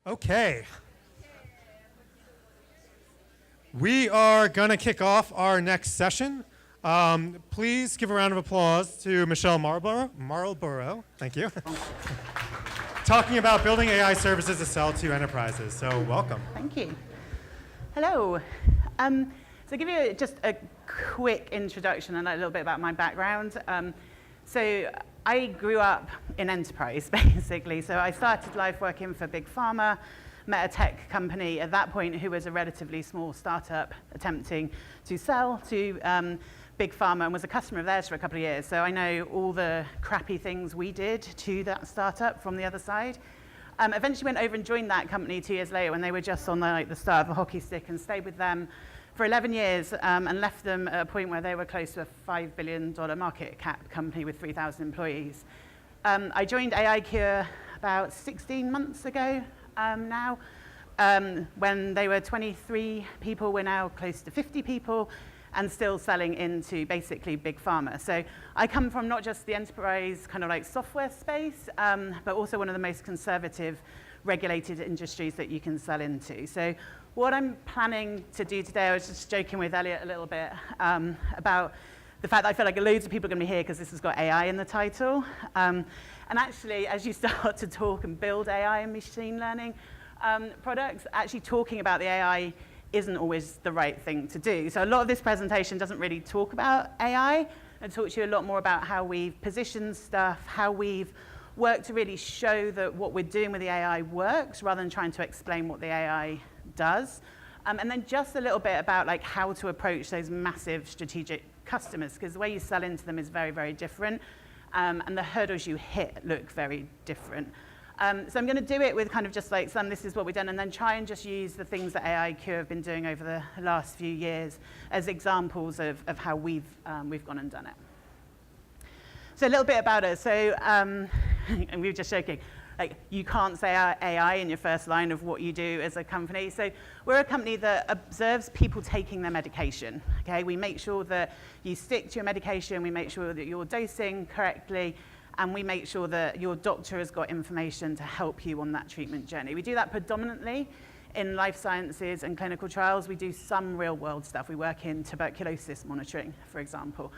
Okay. We are going to kick off our next session. Please give a round of applause to Michelle Marlborough, thank you, talking about building AI services to sell to enterprises. So welcome. Thank you. Hello. So I'll give you just a quick introduction and a little bit about my background. So I grew up in enterprise, basically. So I started life working for Big Pharma, met a tech company at that point who was a relatively small startup attempting to sell to Big Pharma and was a customer of theirs for a couple of years. So I know all the crappy things we did to that startup from the other side. Eventually went over and joined that company 2 years later when they were just on the start of a hockey stick and stayed with them for 11 years and left them at a point where they were close to a $5 billion market cap company with 3,000 employees. I joined AiCure about 16 months ago now. When they were 23 people, we're now close to 50 people and still selling into basically Big Pharma. So I come from not just the enterprise kind of like software space, but also one of the most conservative regulated industries that you can sell into. So what I'm planning to do today, I was just joking with Elliot a little bit about the fact that I feel like loads of people are going to be here because this has got AI in the title. And actually, as you start to talk and build AI and machine learning products, actually talking about the AI isn't always the right thing to do. So a lot of this presentation doesn't really talk about AI and talk to you a lot more about how we've positioned stuff, how we've worked to really show that what we're doing with the AI works rather than trying to explain what the AI does. And then just a little bit about like how to approach those massive strategic customers, because the way you sell into them is very, very different. And the hurdles you hit look very different. So I'm going to do it with kind of just like this is what we've done, and then try and just use the things that AiCure have been doing over the last few years as examples of how we've gone and done it. So a little bit about us. So, and we were just joking, like you can't say AI in your first line of what you do as a company. So we're a company that observes people taking their medication. Okay, we make sure that you stick to your medication. We make sure that you're dosing correctly. And we make sure that your doctor has got information to help you on that treatment journey. We do that predominantly in life sciences and clinical trials. We do some real-world stuff. We work in tuberculosis monitoring, for example.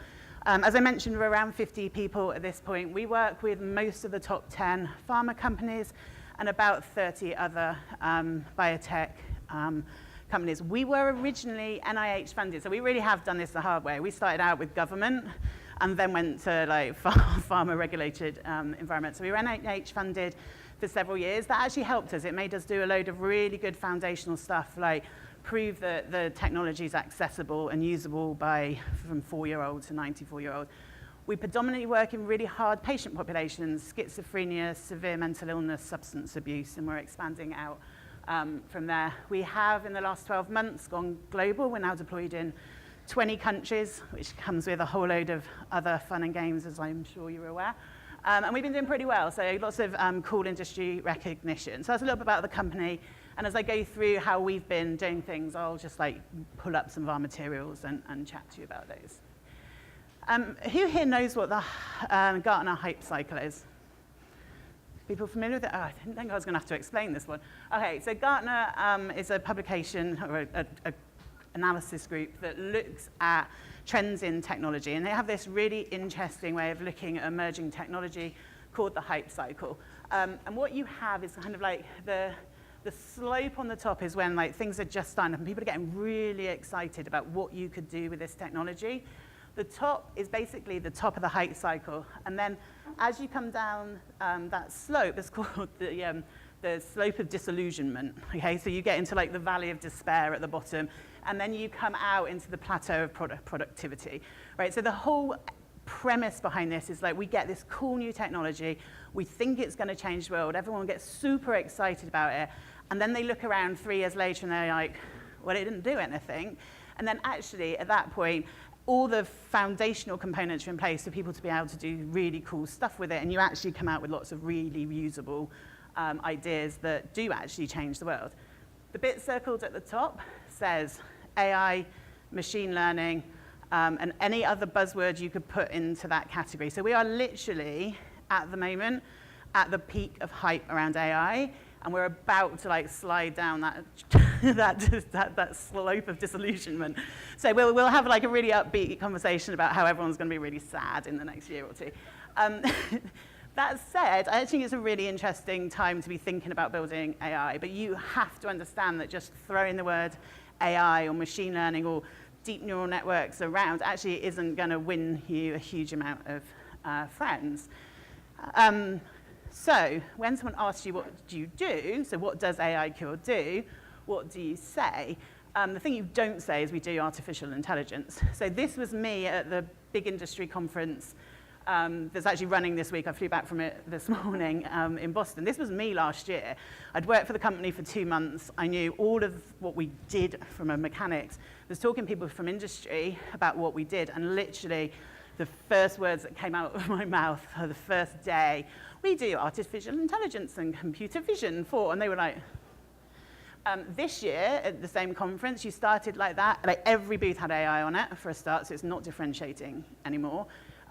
As I mentioned, we're around 50 people at this point. We work with most of the top 10 pharma companies and about 30 other biotech companies. We were originally NIH funded, so we really have done this the hard way. We started out with government and then went to like pharma-regulated environments. So we were NIH funded for several years. That actually helped us. It made us do a load of really good foundational stuff, like prove that the technology is accessible and usable from 4-year-old to 94-year-old. We predominantly work in really hard patient populations, schizophrenia, severe mental illness, substance abuse, and we're expanding out from there. We have, in the last 12 months, gone global. We're now deployed in 20 countries, which comes with a whole load of other fun and games, as I'm sure you're aware. And we've been doing pretty well, so lots of cool industry recognition. So that's a little bit about the company. And as I go through how we've been doing things, I'll just like pull up some of our materials and chat to you about those. Who here knows what the Gartner hype cycle is? People familiar with it? Oh, I didn't think I was going to have to explain this one. Okay, so Gartner is a publication or a analysis group that looks at trends in technology, and they have this really interesting way of looking at emerging technology called the hype cycle. And what you have is kind of like the slope on the top is when like things are just starting up and people are getting really excited about what you could do with this technology. The top is basically the top of the hype cycle, and then as you come down that slope, it's called the slope of disillusionment. Okay, so you get into like the valley of despair at the bottom, and then you come out into the plateau of productivity, right? So the whole premise behind this is like we get this cool new technology, we think it's going to change the world, everyone gets super excited about it, and then they look around 3 years later and they're like, well, it didn't do anything. And then actually at that point, all the foundational components are in place for people to be able to do really cool stuff with it, and you actually come out with lots of really usable ideas that do actually change the world. The bit circled at the top says AI, machine learning, and any other buzzword you could put into that category. So we are literally, at the moment, at the peak of hype around AI, And we're about to like slide down that that slope of disillusionment. So we'll have like a really upbeat conversation about how everyone's going to be really sad in the next year or two. That said, I think it's a really interesting time to be thinking about building AI, but you have to understand that just throwing the word AI or machine learning or deep neural networks around actually isn't going to win you a huge amount of friends. So when someone asks you what do you do, so what does AiCure do, what do you say? The thing you don't say is we do artificial intelligence. So this was me at the big industry conference that's actually running this week. I flew back from it this morning in Boston. This was me last year. I'd worked for the company for 2 months. I knew all of what we did from a mechanics. I was talking to people from industry about what we did, and literally the first words that came out of my mouth the first day, we do artificial intelligence and computer vision for, and they were like, this year at the same conference, you started like that. Like every booth had AI on it for a start, so it's not differentiating anymore.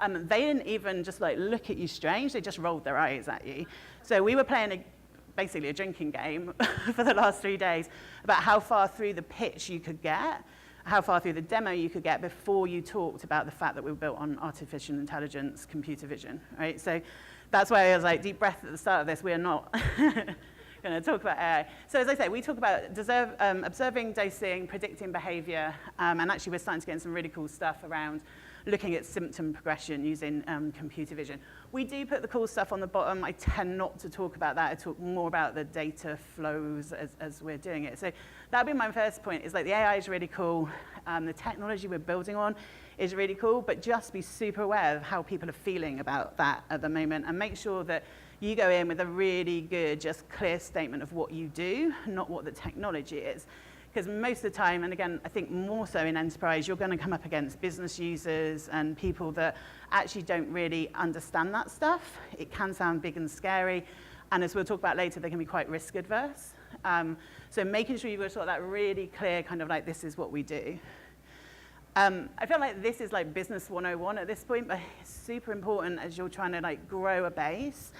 They didn't even just like look at you strange, they just rolled their eyes at you. So we were playing basically a drinking game for the last 3 days about how far through the pitch you could get, how far through the demo you could get before you talked about the fact that we were built on artificial intelligence, computer vision, right? So that's why I was like, deep breath at the start of this, we are not going to talk about AI. So as I say, we talk about observing, dosing, predicting behavior, and actually we're starting to get in some really cool stuff around looking at symptom progression using computer vision. We do put the cool stuff on the bottom. I tend not to talk about that. I talk more about the data flows as we're doing it. So that would be my first point, is like the AI is really cool. The technology we're building on is really cool, but just be super aware of how people are feeling about that at the moment, and make sure that you go in with a really good, just clear statement of what you do, not what the technology is. Because most of the time, and again, I think more so in enterprise, you're going to come up against business users and people that actually don't really understand that stuff. It can sound big and scary, and as we'll talk about later, they can be quite risk adverse. So making sure you've got sort of that really clear kind of like, this is what we do. I feel like this is like business 101 at this point, but it's super important as you're trying to like grow a base,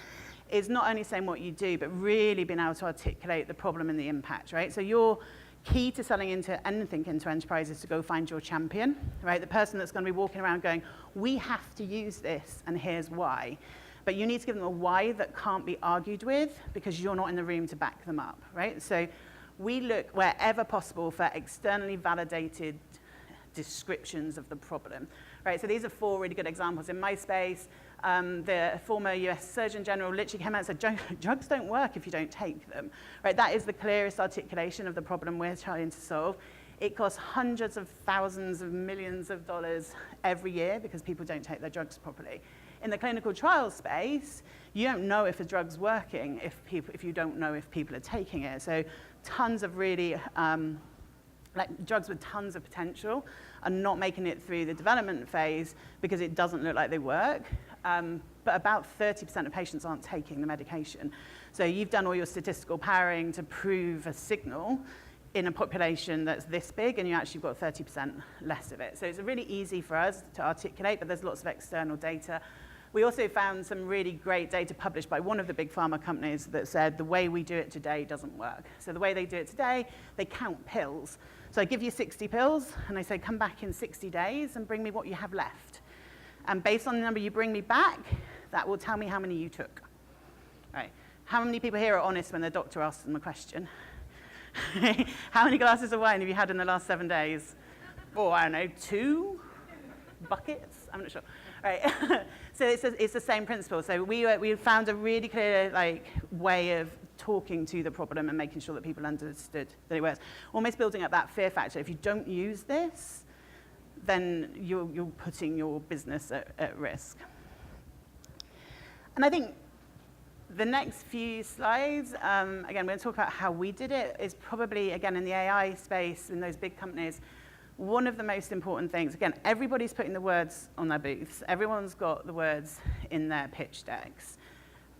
is not only saying what you do, but really being able to articulate the problem and the impact, right? So your key to selling into anything into enterprise is to go find your champion, right? The person that's going to be walking around going, we have to use this, and here's why. But you need to give them a why that can't be argued with, because you're not in the room to back them up, right? So we look wherever possible for externally validated descriptions of the problem, right? So these are 4 really good examples. In my space, the former US Surgeon General literally came out and said, drugs don't work if you don't take them, right? That is the clearest articulation of the problem we're trying to solve. It costs hundreds of thousands of millions of dollars every year because people don't take their drugs properly. In the clinical trial space, you don't know if a drug's working if you don't know if people are taking it. So tons of really like drugs with tons of potential are not making it through the development phase because it doesn't look like they work. But about 30% of patients aren't taking the medication. So you've done all your statistical powering to prove a signal in a population that's this big, and you actually got 30% less of it. So it's really easy for us to articulate, but there's lots of external data. We also found some really great data published by one of the big pharma companies that said the way we do it today doesn't work. So the way they do it today, they count pills. So I give you 60 pills, and I say, come back in 60 days and bring me what you have left. And based on the number you bring me back, that will tell me how many you took. All right. How many people here are honest when their doctor asks them a question? How many glasses of wine have you had in the last 7 days? Oh, I don't know, 2 buckets? I'm not sure. All right. So it's the same principle. So we found a really clear way of talking to the problem and making sure that people understood that it works. Almost building up that fear factor. If you don't use this, then you're putting your business at risk. And I think the next few slides, again, we're going to talk about how we did it, is probably, again, in the AI space, in those big companies, one of the most important things. Again, everybody's putting the words on their booths. Everyone's got the words in their pitch decks.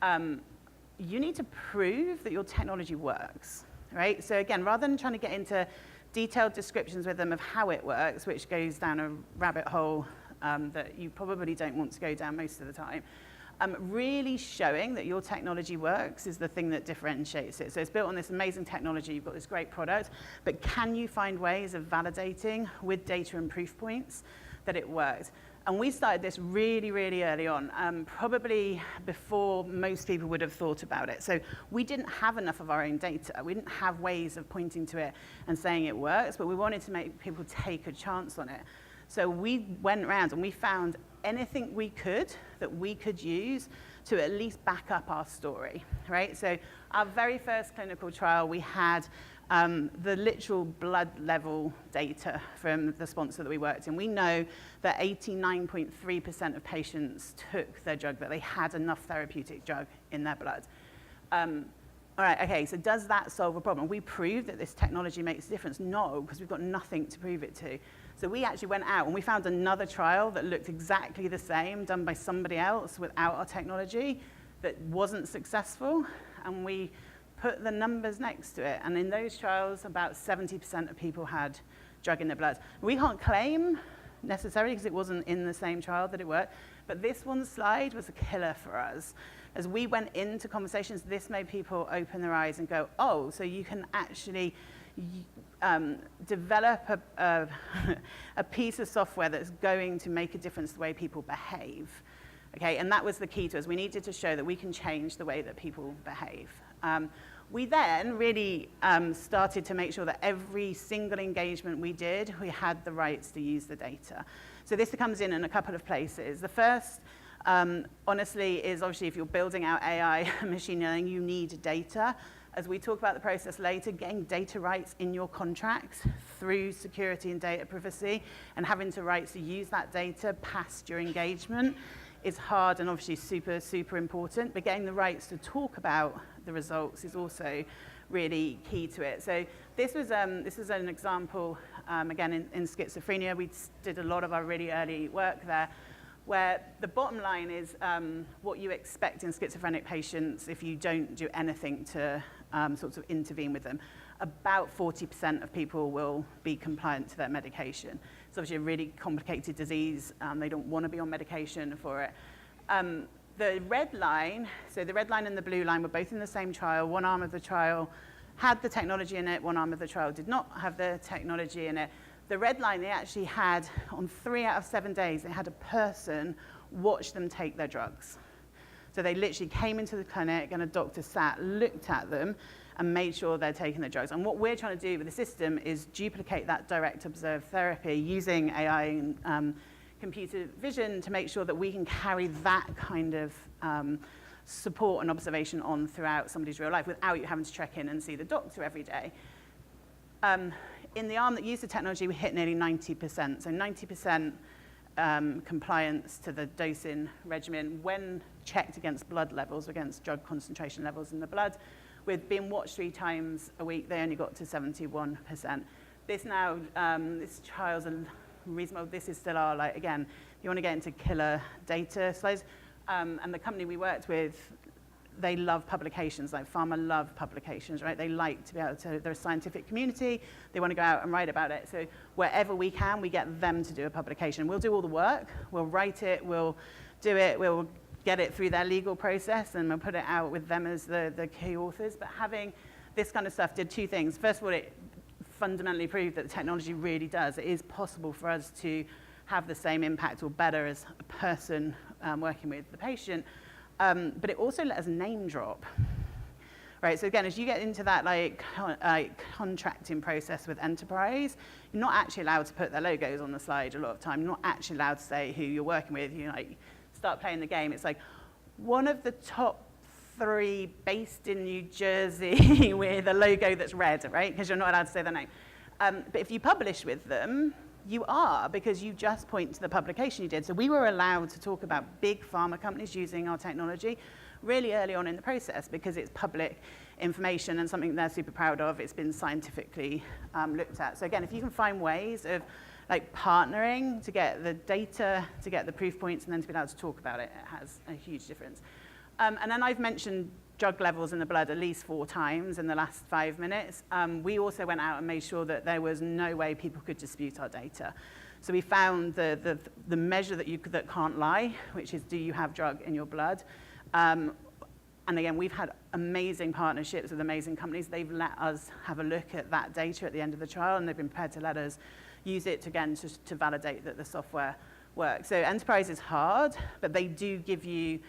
You need to prove that your technology works, right? So again, rather than trying to get into detailed descriptions with them of how it works, which goes down a rabbit hole that you probably don't want to go down most of the time, Really showing that your technology works is the thing that differentiates it. So it's built on this amazing technology, you've got this great product, but can you find ways of validating with data and proof points that it works? And we started this really, really early on, probably before most people would have thought about it. So we didn't have enough of our own data. We didn't have ways of pointing to it and saying it works, but we wanted to make people take a chance on it. So we went around and we found anything we could that we could use to at least back up our story, right? So our very first clinical trial, we had the literal blood level data from the sponsor that we worked in. We know that 89.3% of patients took their drug, that they had enough therapeutic drug in their blood. All right, okay, so does that solve a problem? We proved that this technology makes a difference? No, because we've got nothing to prove it to. So we actually went out and we found another trial that looked exactly the same, done by somebody else without our technology, that wasn't successful, and we put the numbers next to it. And in those trials, about 70% of people had drug in their blood. We can't claim necessarily, because it wasn't in the same trial that it worked, but this one slide was a killer for us. As we went into conversations, this made people open their eyes and go, oh, so you can actually develop a piece of software that's going to make a difference the way people behave. Okay, and that was the key to us. We needed to show that we can change the way that people behave. We then really started to make sure that every single engagement we did, we had the rights to use the data. So this comes in a couple of places. The first, honestly, is obviously if you're building out AI and machine learning, you need data. As we talk about the process later, getting data rights in your contracts through security and data privacy and having the rights to use that data past your engagement is hard and obviously super, super important, but getting the rights to talk about the results is also really key to it. So this is an example, again, in schizophrenia. We did a lot of our really early work there, where the bottom line is what you expect in schizophrenic patients if you don't do anything to sort of intervene with them. About 40% of people will be compliant to their medication. It's obviously a really complicated disease. They don't want to be on medication for it. The red line, so the red line and the blue line were both in the same trial. One arm of the trial had the technology in it. One arm of the trial did not have the technology in it. The red line, they actually had, on 3 out of 7 days, they had a person watch them take their drugs. So they literally came into the clinic and a doctor sat, looked at them, and made sure they're taking their drugs. And what we're trying to do with the system is duplicate that direct observed therapy using AI and computer vision to make sure that we can carry that kind of support and observation on throughout somebody's real life without you having to check in and see the doctor every day. In the arm that used the technology, we hit nearly 90%. So 90% compliance to the dosing regimen when checked against blood levels, against drug concentration levels in the blood. With being watched 3 times a week, they only got to 71%. This now, this trial's reasonable. This is still our, like, again, you want to get into killer data slides. And the company we worked with, they love publications, like pharma love publications, right? They like to be able to, they're a scientific community, they want to go out and write about it. So wherever we can, we get them to do a publication. We'll do all the work, we'll write it, we'll do it, we'll get it through their legal process, and we'll put it out with them as the key authors. But having this kind of stuff did 2 things. First of all, it fundamentally proved that the technology really does. It is possible for us to have the same impact or better as a person working with the patient. But it also let us name drop, right? So again, as you get into that like contracting process with enterprise, you're not actually allowed to put their logos on the slide a lot of time. You're not actually allowed to say who you're working with. You like start playing the game. It's like one of the top 3 based in New Jersey with a logo that's red, right? Because you're not allowed to say their name. But if you publish with them, you are, because you just point to the publication you did. So we were allowed to talk about big pharma companies using our technology really early on in the process because it's public information and something they're super proud of. It's been scientifically looked at. So again, if you can find ways of like partnering to get the data, to get the proof points, and then to be able to talk about it, it has a huge difference. And then I've mentioned drug levels in the blood at least 4 times in the last 5 minutes. We also went out and made sure that there was no way people could dispute our data. So we found the measure that can't lie, which is, do you have drug in your blood? And again, we've had amazing partnerships with amazing companies. They've let us have a look at that data at the end of the trial, and they've been prepared to let us use it again to validate that the software works. So enterprise is hard, but they do give you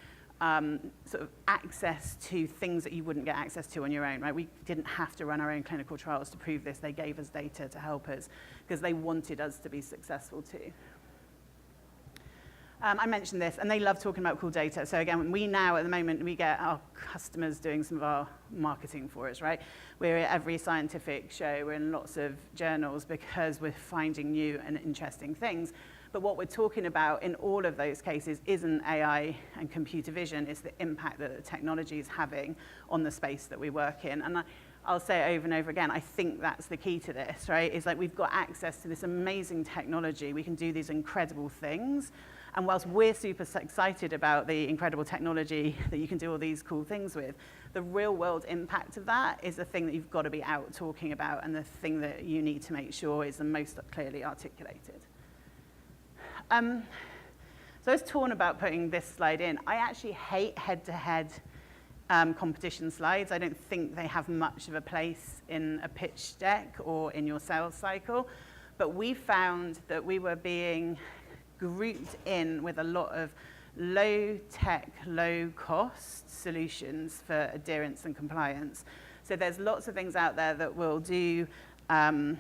sort of access to things that you wouldn't get access to on your own, right? We didn't have to run our own clinical trials to prove this. They gave us data to help us because they wanted us to be successful too. I mentioned this, and they love talking about cool data. So again, we now, at the moment, we get our customers doing some of our marketing for us, right? We're at every scientific show, we're in lots of journals because we're finding new and interesting things. But what we're talking about in all of those cases isn't AI and computer vision, it's the impact that the technology is having on the space that we work in. And I'll say it over and over again, I think that's the key to this, right? Is like we've got access to this amazing technology, we can do these incredible things. And whilst we're super excited about the incredible technology that you can do all these cool things with, the real world impact of that is the thing that you've got to be out talking about and the thing that you need to make sure is the most clearly articulated. So I was torn about putting this slide in. I actually hate head-to-head competition slides. I don't think they have much of a place in a pitch deck or in your sales cycle. But we found that we were being grouped in with a lot of low-tech, low-cost solutions for adherence and compliance. So there's lots of things out there that will do, they're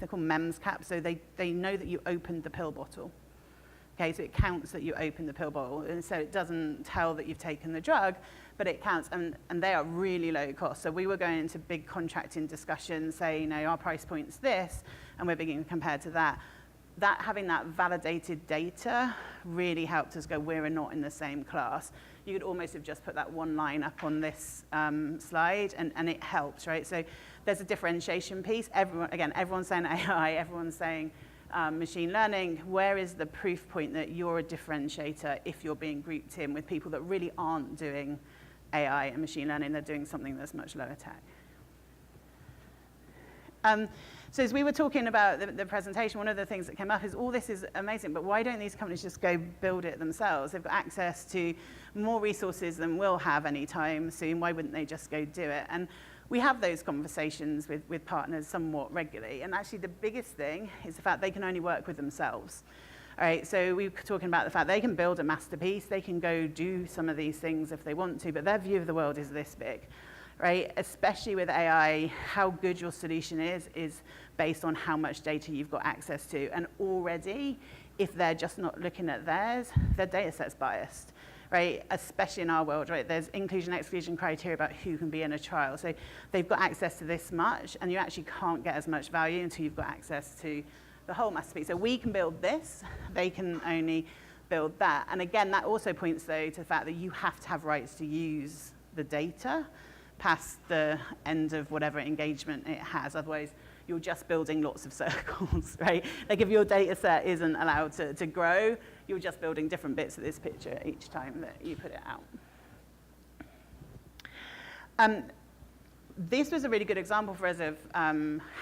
called MEMS caps, so they know that you opened the pill bottle. Okay, so it counts that you opened the pill bottle, and so it doesn't tell that you've taken the drug, but it counts, and they are really low cost. So we were going into big contracting discussions, saying, you know, our price point's this, and we're beginning to compare to that. Having that validated data really helped us go, we're not in the same class. You could almost have just put that one line up on this slide, and it helps, right? So there's a differentiation piece. Everyone's saying AI, everyone's saying machine learning. Where is the proof point that you're a differentiator if you're being grouped in with people that really aren't doing AI and machine learning, they're doing something that's much lower tech? So as we were talking about the presentation, one of the things that came up is all this is amazing, but why don't these companies just go build it themselves? They've got access to more resources than we'll have anytime soon. Why wouldn't they just go do it? And we have those conversations with partners somewhat regularly. And actually the biggest thing is the fact they can only work with themselves. All right, so we were talking about the fact they can build a masterpiece, they can go do some of these things if they want to, but their view of the world is this big. Right? Especially with AI, how good your solution is based on how much data you've got access to. And already, if they're just not looking at theirs, their data set's biased, right? Especially in our world, right? There's inclusion, exclusion criteria about who can be in a trial. So they've got access to this much, and you actually can't get as much value until you've got access to the whole masterpiece. So we can build this, they can only build that. And again, that also points, though, to the fact that you have to have rights to use the data past the end of whatever engagement it has. Otherwise, you're just building lots of circles, right? Like if your data set isn't allowed to grow, you're just building different bits of this picture each time that you put it out. This was a really good example for us of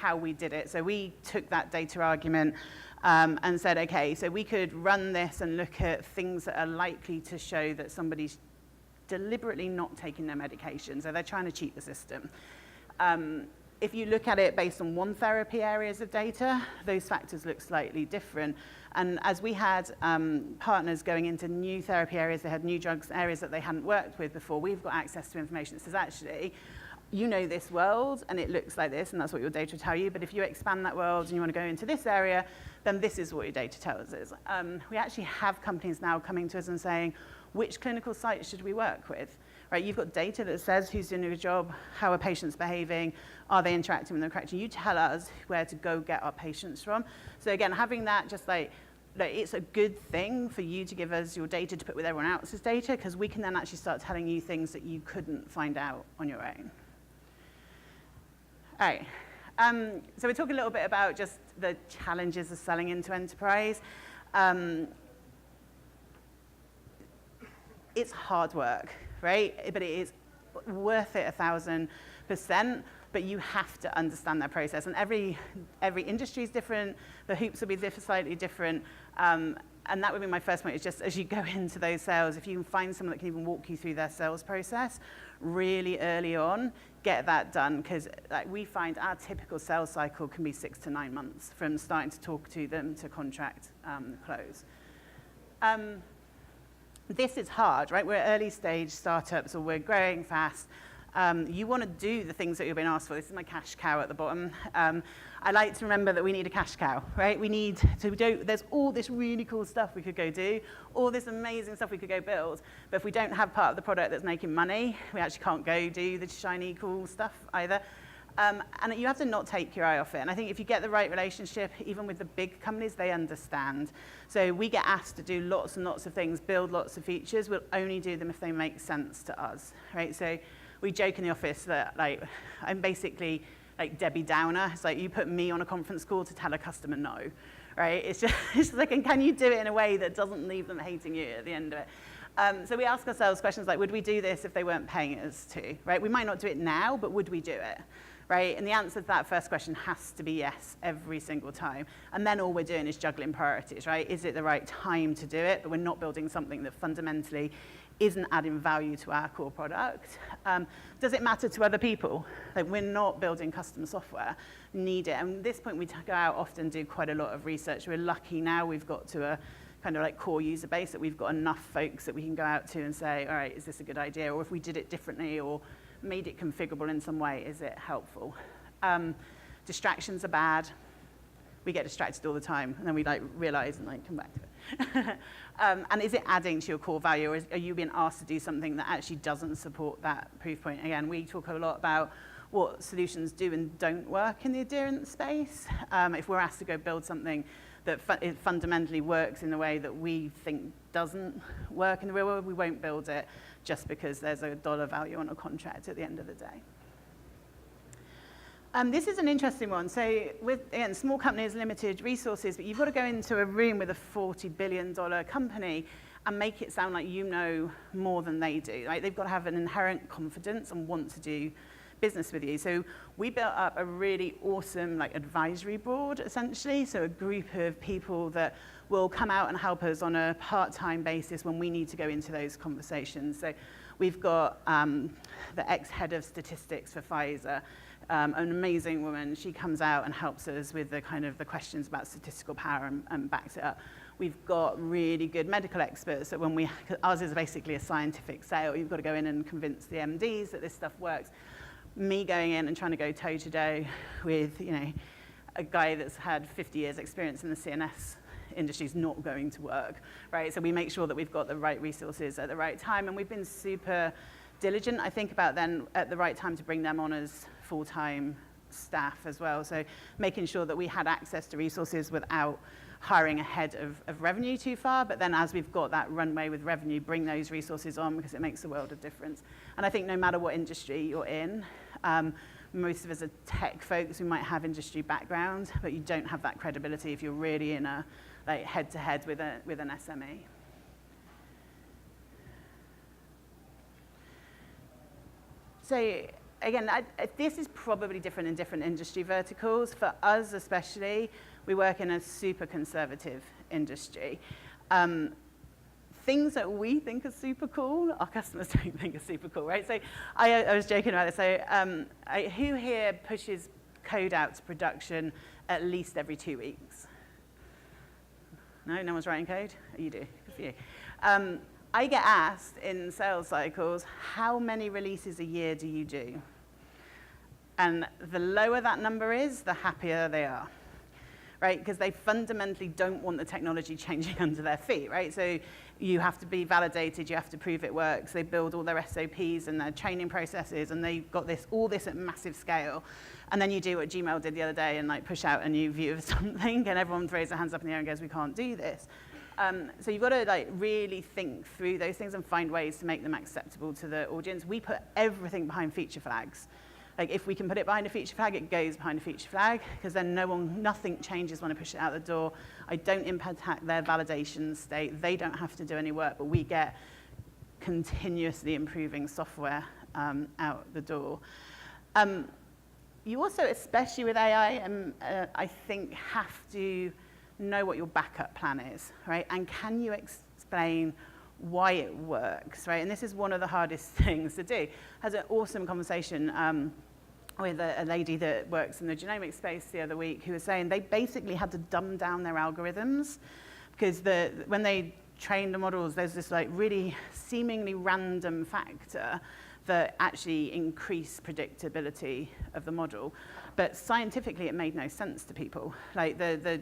how we did it. So we took that data argument and said, okay, so we could run this and look at things that are likely to show that somebody's deliberately not taking their medication, so they're trying to cheat the system. If you look at it based on one therapy areas of data, those factors look slightly different. And as we had partners going into new therapy areas, they had new drugs, areas that they hadn't worked with before, we've got access to information that says, actually, you know this world, and it looks like this, and that's what your data will tell you, but if you expand that world and you want to go into this area, then this is what your data tells us. We actually have companies now coming to us and saying, which clinical sites should we work with? Right, you've got data that says who's doing a job, how are patients behaving, are they interacting with them correctly? You tell us where to go get our patients from. So again, having that just like it's a good thing for you to give us your data to put with everyone else's data, because we can then actually start telling you things that you couldn't find out on your own. All right, so we're talking a little bit about just the challenges of selling into enterprise. It's hard work, right? But it is worth it 1,000%, but you have to understand their process. And every industry is different. The hoops will be slightly different. And that would be my first point, is just as you go into those sales, if you can find someone that can even walk you through their sales process really early on, get that done. Because like, we find our typical sales cycle can be 6 to 9 months from starting to talk to them to contract close. This is hard, right? We're early stage startups, or we're growing fast. You want to do the things that you've been asked for. This is my cash cow at the bottom. I like to remember that we need a cash cow, right? We need to do, there's all this really cool stuff we could go do, all this amazing stuff we could go build, but if we don't have part of the product that's making money, we actually can't go do the shiny, cool stuff either. And you have to not take your eye off it. And I think if you get the right relationship, even with the big companies, they understand. So we get asked to do lots and lots of things, build lots of features. We'll only do them if they make sense to us, right? So we joke in the office that like I'm basically like Debbie Downer. It's like you put me on a conference call to tell a customer no, right? It's just like, and can you do it in a way that doesn't leave them hating you at the end of it? So we ask ourselves questions like, would we do this if they weren't paying us to, right? We might not do it now, but would we do it, right? And the answer to that first question has to be yes every single time. And then all we're doing is juggling priorities, right? Is it the right time to do it? But we're not building something that fundamentally isn't adding value to our core product. Does it matter to other people? Like, we're not building custom software, need it. And at this point, we go out often, do quite a lot of research. We're lucky now we've got to a kind of like core user base that we've got enough folks that we can go out to and say, all right, is this a good idea? Or if we did it differently or made it configurable in some way, is it helpful? Distractions are bad. We get distracted all the time, and then we like realize and like come back to it. And is it adding to your core value, or are you being asked to do something that actually doesn't support that proof point? Again, we talk a lot about what solutions do and don't work in the adherence space. If we're asked to go build something that it fundamentally works in the way that we think doesn't work in the real world, we won't build it just because there's a dollar value on a contract at the end of the day. This is an interesting one. So with, again, small companies, limited resources, but you've got to go into a room with a $40 billion company and make it sound like you know more than they do. Right? They've got to have an inherent confidence and want to do business with you. So we built up a really awesome like advisory board, essentially. So a group of people that will come out and help us on a part-time basis when we need to go into those conversations. So we've got the ex-head of statistics for Pfizer, an amazing woman. She comes out and helps us with the kind of the questions about statistical power and backs it up. We've got really good medical experts that when ours is basically a scientific sale. You've got to go in and convince the MDs that this stuff works. Me going in and trying to go toe-to-toe with, you know, a guy that's had 50 years experience in the CNS industry is not going to work, right? So we make sure that we've got the right resources at the right time, and we've been super diligent, I think, about then at the right time to bring them on as full-time staff as well. So making sure that we had access to resources without hiring ahead of revenue too far, but then as we've got that runway with revenue, bring those resources on because it makes a world of difference. And I think no matter what industry you're in, most of us are tech folks who might have industry background, but you don't have that credibility if you're really in a like head-to-head with an SME. So again, this is probably different in different industry verticals. For us especially, we work in a super conservative industry. Things that we think are super cool, our customers don't think are super cool, right? So I was joking about this. So who here pushes code out to production at least every 2 weeks? No? No one's writing code? You do. Good for you. I get asked in sales cycles, how many releases a year do you do? And the lower that number is, the happier they are, right? Because they fundamentally don't want the technology changing under their feet, right? So you have to be validated, you have to prove it works. They build all their SOPs and their training processes, and they've got all this at massive scale. And then you do what Gmail did the other day and like push out a new view of something, and everyone throws their hands up in the air and goes, we can't do this. So you've got to like really think through those things and find ways to make them acceptable to the audience. We put everything behind feature flags. Like if we can put it behind a feature flag, it goes behind a feature flag, because then nothing changes when I push it out the door. I don't impact their validation state. They don't have to do any work, but we get continuously improving software out the door. You also, especially with AI, I think have to know what your backup plan is, right? And can you explain why it works, right? And this is one of the hardest things to do. I had an awesome conversation with a lady that works in the genomic space the other week who was saying they basically had to dumb down their algorithms because when they trained the models, there's this like really seemingly random factor that actually increased predictability of the model. But scientifically, it made no sense to people. Like the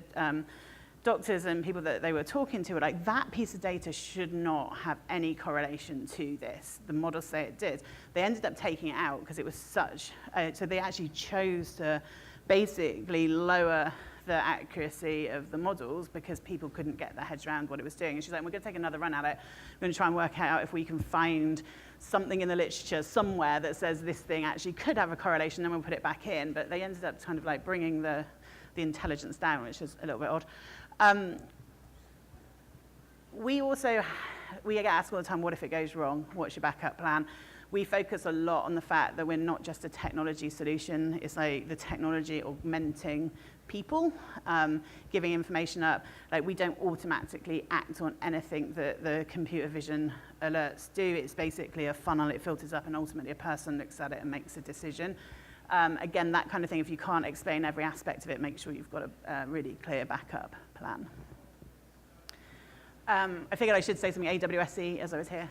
doctors and people that they were talking to were like, that piece of data should not have any correlation to this. The models say it did. They ended up taking it out because it was such, so they actually chose to basically lower the accuracy of the models because people couldn't get their heads around what it was doing. And she's like, we're going to take another run at it. We're going to try and work out if we can find something in the literature somewhere that says this thing actually could have a correlation, then we'll put it back in. But they ended up kind of like bringing the intelligence down, which is a little bit odd. We get asked all the time, what if it goes wrong? What's your backup plan? We focus a lot on the fact that we're not just a technology solution. It's like the technology augmenting people, giving information up. Like we don't automatically act on anything that the computer vision alerts do. It's basically a funnel. It filters up and ultimately a person looks at it and makes a decision. Again, that kind of thing, if you can't explain every aspect of it, make sure you've got a really clear backup plan. I figured I should say something AWS-y as I was here.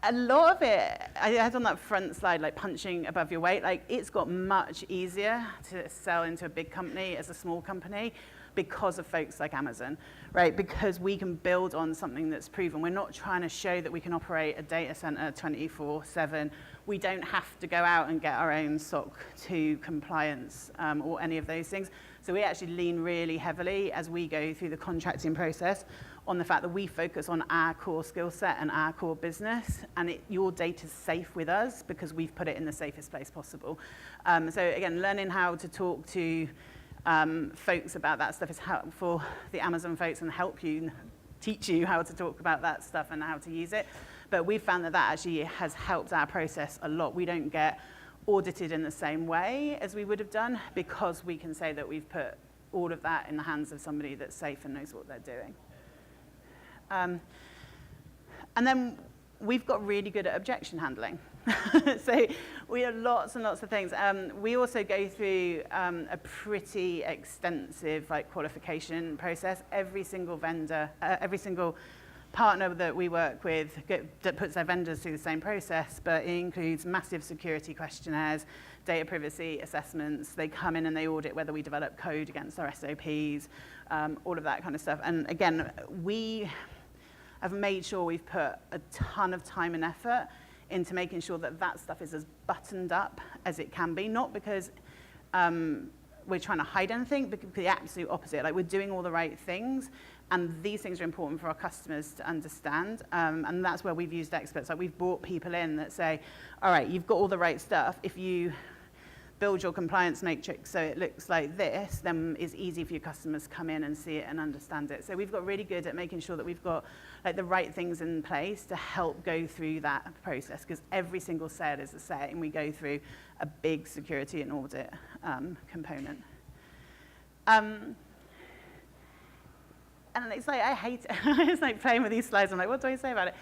A lot of it, I had on that front slide, like punching above your weight, like it's got much easier to sell into a big company as a small company because of folks like Amazon, right? Because we can build on something that's proven. We're not trying to show that we can operate a data center 24/7. We don't have to go out and get our own SOC 2 compliance or any of those things. So we actually lean really heavily as we go through the contracting process on the fact that we focus on our core skill set and our core business, and your data's safe with us because we've put it in the safest place possible. So again, learning how to talk to folks about that stuff is helpful. The Amazon folks and teach you how to talk about that stuff and how to use it. But we've found that actually has helped our process a lot. We don't get audited in the same way as we would have done because we can say that we've put all of that in the hands of somebody that's safe and knows what they're doing. And then we've got really good at objection handling. So we have lots and lots of things. We also go through a pretty extensive qualification process. Every single vendor, every single partner that we work with that puts their vendors through the same process, but it includes massive security questionnaires, data privacy assessments. They come in and they audit whether we develop code against our SOPs, all of that kind of stuff. And again, we have made sure we've put a ton of time and effort into making sure that that stuff is as buttoned up as it can be, not because we're trying to hide anything, but the absolute opposite. Like, we're doing all the right things, and these things are important for our customers to understand, and that's where we've used experts. Like, we've brought people in that say, all right, you've got all the right stuff. If you build your compliance matrix so it looks like this, then it's easy for your customers to come in and see it and understand it. So we've got really good at making sure that we've got the right things in place to help go through that process, because every single sale is the same. We go through a big security and audit component. And it's like, I hate it. It's like playing with these slides. I'm like, what do I say about it?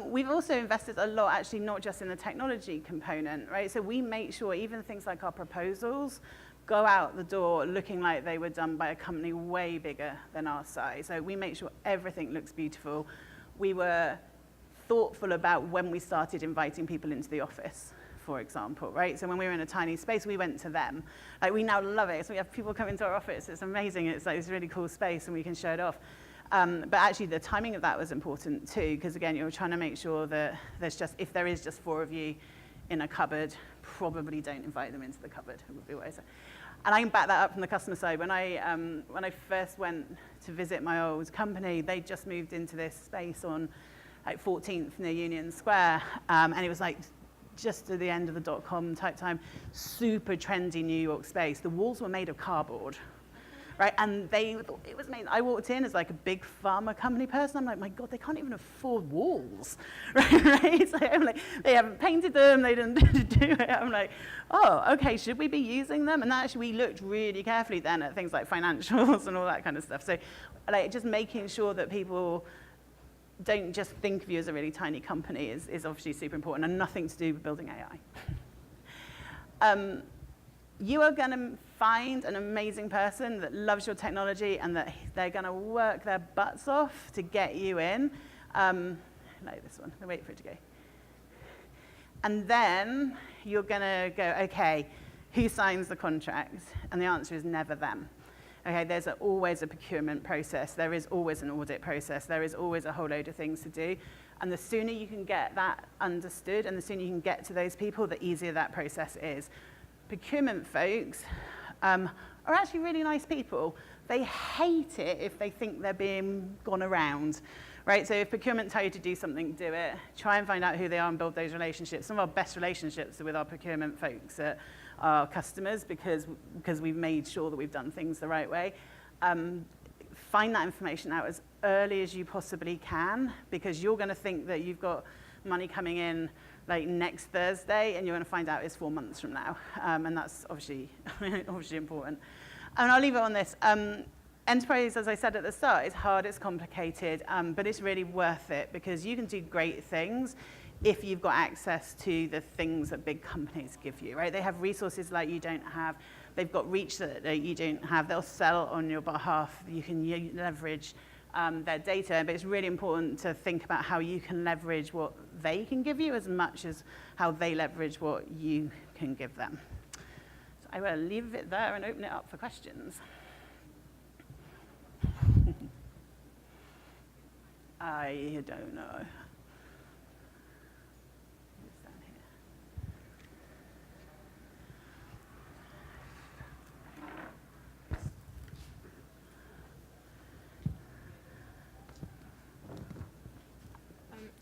We've also invested a lot, actually, not just in the technology component, right? So we make sure even things like our proposals go out the door looking like they were done by a company way bigger than our size. So we make sure everything looks beautiful. We were thoughtful about when we started inviting people into the office, for example, right? So when we were in a tiny space, we went to them. Like, we now love it. So we have people come into our office. It's amazing. It's like this really cool space, and we can show it off. But actually, the timing of that was important too, because again, you're trying to make sure that if there is just 4 of you in a cupboard, probably don't invite them into the cupboard, would be what I say. And I can back that up from the customer side. When I first went to visit my old company, they just moved into this space on 14th near Union Square, and it was like just at the end of the .com type time, super trendy New York space. The walls were made of cardboard. right? And they thought it was amazing. I walked in as like a big pharma company person. I'm like, my God, they can't even afford walls, right? So I'm like, they haven't painted them, they didn't do it. I'm like, oh, okay, should we be using them? And actually, we looked really carefully then at things like financials and all that kind of stuff. So like just making sure that people don't just think of you as a really tiny company is obviously super important, and nothing to do with building AI. You are going to find an amazing person that loves your technology and that they're going to work their butts off to get you in. No, this one. I'll wait for it to go. And then you're going to go, okay, who signs the contract? And the answer is never them. Okay, there's always a procurement process. There is always an audit process. There is always a whole load of things to do. And the sooner you can get that understood and the sooner you can get to those people, the easier that process is. Procurement folks are actually really nice people. They hate it if they think they're being gone around, right? So if procurement tell you to do something, do it. Try and find out who they are and build those relationships. Some of our best relationships are with our procurement folks at our customers because we've made sure that we've done things the right way. Find that information out as early as you possibly can, because you're going to think that you've got money coming in like next Thursday, and you're going to find out it's 4 months from now. And that's obviously important. And I'll leave it on this. Enterprise, as I said at the start, is hard, it's complicated, but it's really worth it because you can do great things if you've got access to the things that big companies give you, right? They have resources like you don't have. They've got reach that you don't have. They'll sell on your behalf. You can leverage their data, but it's really important to think about how you can leverage what they can give you as much as how they leverage what you can give them. So I will leave it there and open it up for questions. I don't know. Who's down here?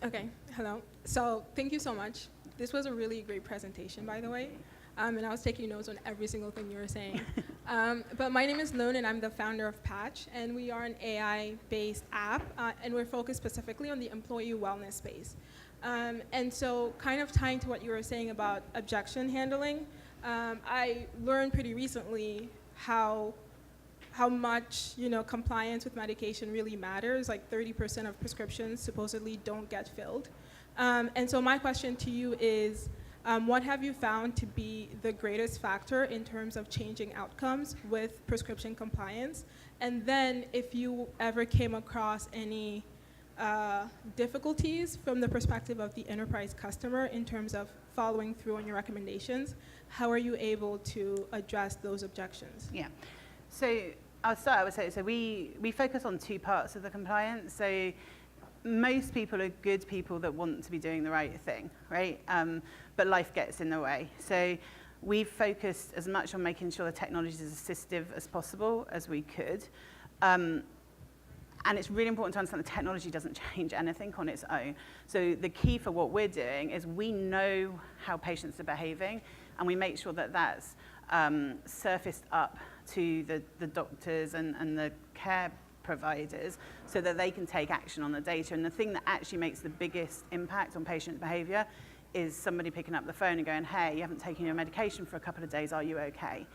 Okay, hello. So thank you so much. This was a really great presentation, by the way. And I was taking notes on every single thing you were saying. But my name is Loon, and I'm the founder of Patch. And we are an AI-based app, and we're focused specifically on the employee wellness space. And so kind of tying to what you were saying about objection handling, I learned pretty recently how much compliance with medication really matters. Like 30% of prescriptions supposedly don't get filled. And so my question to you is, what have you found to be the greatest factor in terms of changing outcomes with prescription compliance? And then if you ever came across any difficulties from the perspective of the enterprise customer in terms of following through on your recommendations, how are you able to address those objections? Yeah. So I'll start, I would say, so we focus on two parts of the compliance. So most people are good people that want to be doing the right thing, right? But life gets in the way. So we've focused as much on making sure the technology is as assistive as possible as we could. And it's really important to understand the technology doesn't change anything on its own. So the key for what we're doing is we know how patients are behaving, and we make sure that that's surfaced up to the doctors and the care providers so that they can take action on the data. And the thing that actually makes the biggest impact on patient behavior is somebody picking up the phone and going, hey, you haven't taken your medication for a couple of days, are you okay?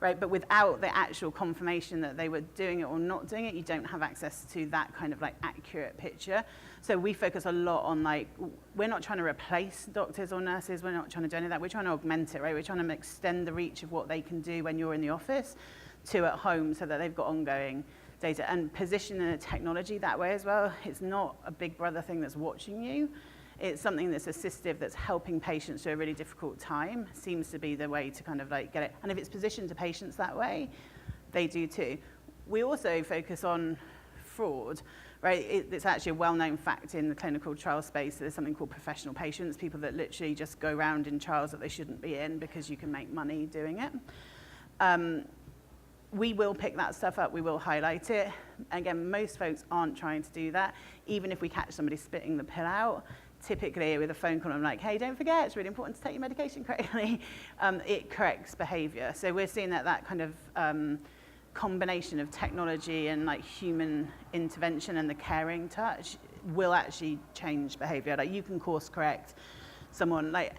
Right, but without the actual confirmation that they were doing it or not doing it, you don't have access to that kind of like accurate picture. So we focus a lot on like, we're not trying to replace doctors or nurses, we're not trying to do any of that, we're trying to augment it, right? We're trying to extend the reach of what they can do when you're in the office to at home so that they've got ongoing data. And positioning the technology that way as well, it's not a big brother thing that's watching you. It's something that's assistive, that's helping patients through a really difficult time, seems to be the way to kind of like get it. And if it's positioned to patients that way, they do too. We also focus on fraud, right? It's actually a well-known fact in the clinical trial space. There's something called professional patients, people that literally just go around in trials that they shouldn't be in because you can make money doing it. We will pick that stuff up, we will highlight it. Again, most folks aren't trying to do that. Even if we catch somebody spitting the pill out, typically with a phone call, I'm like, hey, don't forget, it's really important to take your medication correctly. It corrects behavior. So we're seeing that kind of combination of technology and like human intervention and the caring touch will actually change behavior. Like you can course correct someone, like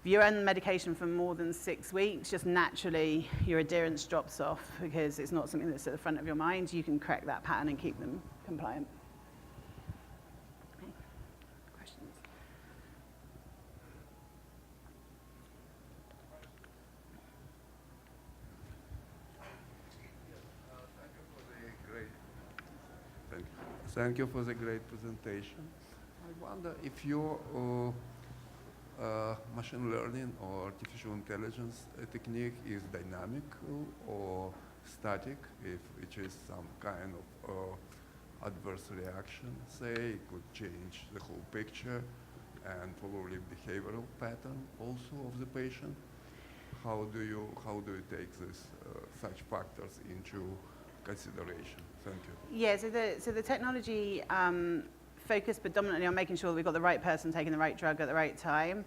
if you're on medication for more than 6 weeks, just naturally your adherence drops off because it's not something that's at the front of your mind. You can correct that pattern and keep them compliant. Okay. Questions? Thank you for the great presentation. I wonder if your machine learning or artificial intelligence technique is dynamic or static, if it is some kind of adverse reaction, say, it could change the whole picture and probably behavioral pattern also of the patient. How do you take this such factors into consideration? Thank you. Yeah, so the technology focused predominantly on making sure that we've got the right person taking the right drug at the right time.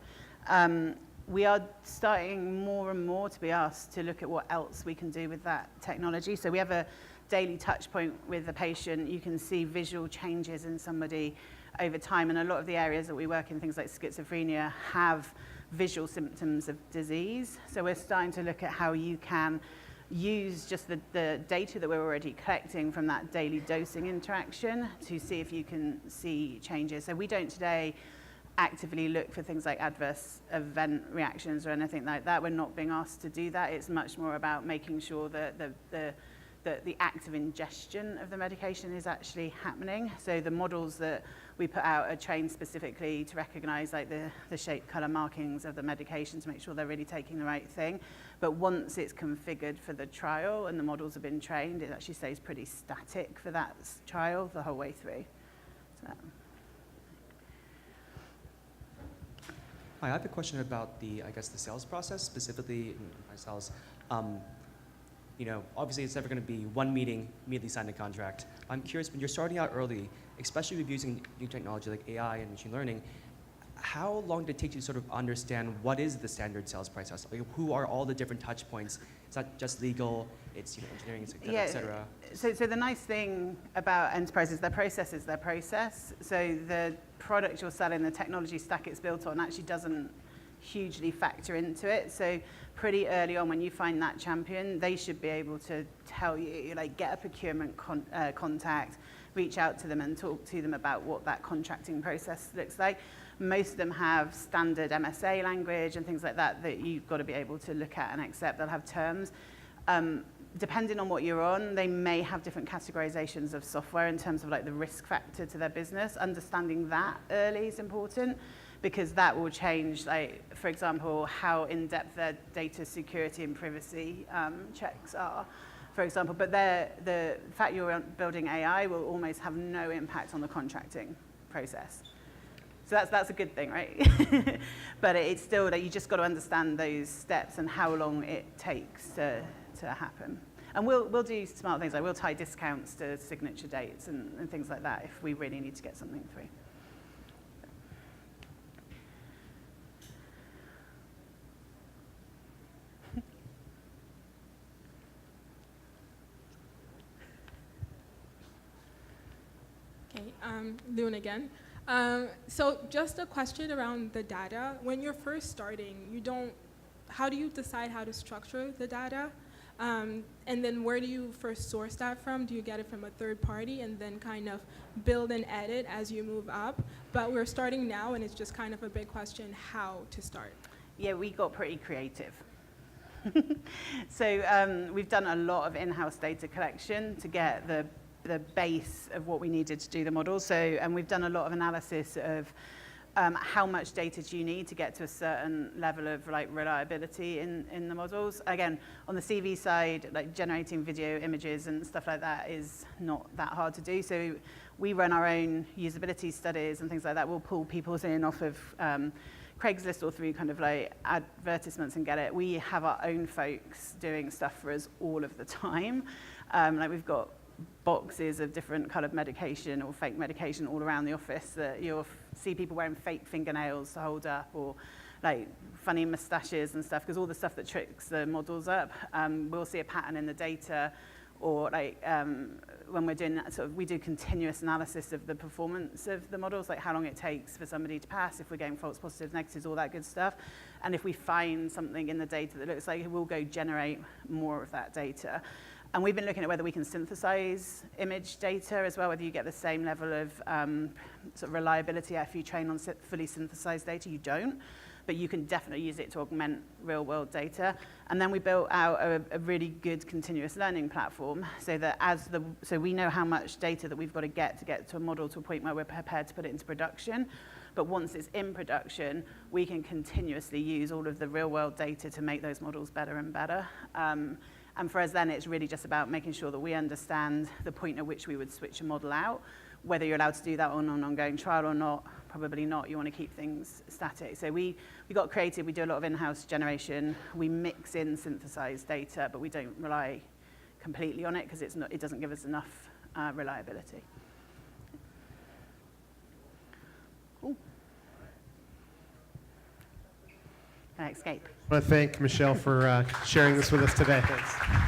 We are starting more and more to be asked to look at what else we can do with that technology. So we have a daily touch point with the patient. You can see visual changes in somebody over time, and a lot of the areas that we work in, things like schizophrenia, have visual symptoms of disease. So we're starting to look at how you can use just the data that we're already collecting from that daily dosing interaction to see if you can see changes. So we don't today actively look for things like adverse event reactions or anything like that. We're not being asked to do that. It's much more about making sure that the act of ingestion of the medication is actually happening. So the models that we put out are trained specifically to recognize like the shape, color markings of the medication to make sure they're really taking the right thing. But once it's configured for the trial and the models have been trained, it actually stays pretty static for that trial the whole way through. So. Hi, I have a question about the sales process, specifically in my sales. Obviously it's never going to be one meeting, immediately sign a contract. I'm curious, when you're starting out early, especially with using new technology like AI and machine learning, how long did it take you to sort of understand what is the standard sales process? Like, who are all the different touch points? It's not just legal, it's engineering, et cetera. So the nice thing about enterprise is their process is their process. So the product you're selling, the technology stack it's built on actually doesn't hugely factor into it. So pretty early on when you find that champion, they should be able to tell you, like get a procurement contact, reach out to them and talk to them about what that contracting process looks like. Most of them have standard MSA language and things like that that you've got to be able to look at and accept. They'll have terms. Depending on what you're on, they may have different categorizations of software in terms of like the risk factor to their business. Understanding that early is important because that will change, like, for example, how in-depth their data security and privacy checks are, for example. But the fact you're building AI will almost have no impact on the contracting process. So that's a good thing, right? But it's still that you just got to understand those steps and how long it takes to happen. And we'll do smart things, like we'll tie discounts to signature dates and things like that if we really need to get something through. Okay, Loon again. So just a question around the data. When you're first starting, how do you decide how to structure the data? And then where do you first source that from? Do you get it from a third party and then kind of build and edit as you move up? But we're starting now and it's just kind of a big question how to start. Yeah, we got pretty creative. So we've done a lot of in-house data collection to get the base of what we needed to do the model. So, and we've done a lot of analysis of how much data do you need to get to a certain level of like reliability in the models. Again, on the CV side, like generating video images and stuff like that is not that hard to do. So we run our own usability studies and things like that. We'll pull people in off of Craigslist or through kind of like advertisements and get it. We have our own folks doing stuff for us all of the time. Like we've got boxes of different kind of medication or fake medication all around the office that you'll see people wearing fake fingernails to hold up, or like funny mustaches and stuff, because all the stuff that tricks the models up. We'll see a pattern in the data, or like when we're doing that, we do continuous analysis of the performance of the models, like how long it takes for somebody to pass, if we're getting false positives, negatives, all that good stuff. And if we find something in the data that looks like it, we'll go generate more of that data. And we've been looking at whether we can synthesize image data as well, whether you get the same level of sort of reliability if you train on fully synthesized data. You don't, but you can definitely use it to augment real-world data. And then we built out a really good continuous learning platform so that so we know how much data that we've got to get to a model to a point where we're prepared to put it into production. But once it's in production, we can continuously use all of the real-world data to make those models better and better. And for us then, it's really just about making sure that we understand the point at which we would switch a model out. Whether you're allowed to do that on an ongoing trial or not, probably not. You want to keep things static. So we got creative. We do a lot of in-house generation. We mix in synthesized data, but we don't rely completely on it because it doesn't give us enough reliability. Cool. Can I escape? I want to thank Michelle for sharing this with us today. Thanks.